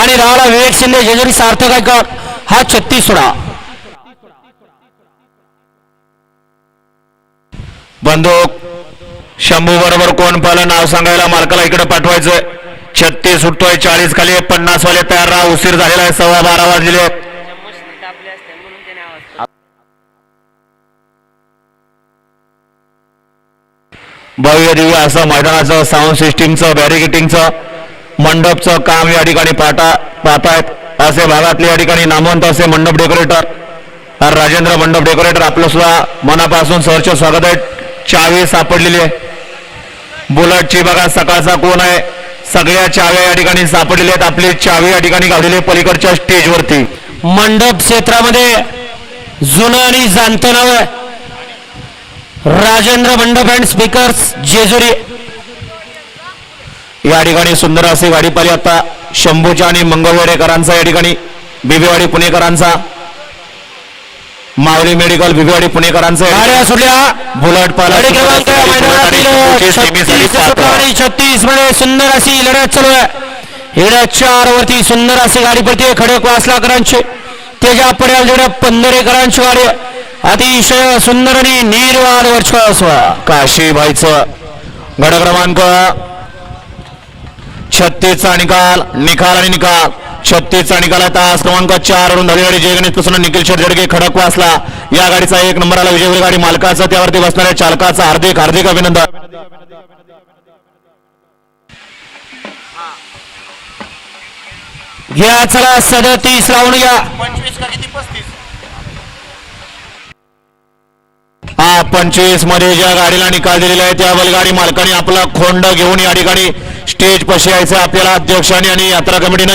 आणि राहिला विवेक शिंदे जेजुरी सार्थक गायकवाड हा 36 सोडा. बंदूक शंभू बरोबर कोण पाहिलं नाव सांगायला मालकाला इकडे पाठवायचंय. 36 सुटतोय 40 खाली 50 वाले तयार राहा. उशीर झालेला आहे 12:15 वाजले. भव्य दिव्य असं मैदानाचं साऊंड सिस्टीमचं बॅरिकेटिंगचं मंडपचं काम या ठिकाणी पाहतायत असे भागातले या ठिकाणी नामवंत असे मंडप डेकोरेटर राजेंद्र मंडप डेकोरेटर आपलं सुद्धा मनापासून सहर्ष स्वागत आहे. चावी सापडलेली आहे बुलेटची. बघा सकाळचा कोण आहे. सगळ्या चाव्या या ठिकाणी सापडलेल्या आहेत. आपली चावी या ठिकाणी गावलेली पलीकडच्या स्टेजवरती. मंडप क्षेत्रामध्ये जुनं आणि जाणतं नाव आहे राजेंद्र मंडप अँड स्पीकर्स जेजुरी. या ठिकाणी सुंदर अशी गाडी पाहिली आता शंभूच्या आणि मंगळवेडेकरांचा या ठिकाणी बिबेवाडी पुणेकरांचा माऊली मेडिकल बिबेवाडी पुणेकरांचा गाड्या सुटल्या. बुलेट पाला 36 मध्ये सुंदर अशी लढत चालू आहे. इकडे 4 वरती सुंदर अशी गाडी पडते खडकवासलाकरांची. त्याच्या पड्याला जेवढ्या पंधरेकरांची गाडी अतिशय सुंदर आणि निर्वाद वर्चस्व. काशीबाईचं गड क्रमांक 36चा निकाल आणि निकाल 36चा निकाल आहे. तास क्रमांक 4 वरून धुळेवाडी जय गणेश प्रसन्न निखिल शेठ जडगे खडकवासला या गाडीचा 1 नंबर आला. विजयवीर गाडी मालकाचा त्यावरती बसणाऱ्या चालकाचा हार्दिक हार्दिक अभिनंदन. घ्या चला 37 लावून घ्या. 25 मध्ये ज्या गाडीला निकाल दिलेला आहे त्या बैलगाडी मालकाने आपला खोंड घेऊन या ठिकाणी स्टेज पाशी यायचं आपल्याला अध्यक्षाने आणि यात्रा कमिटीने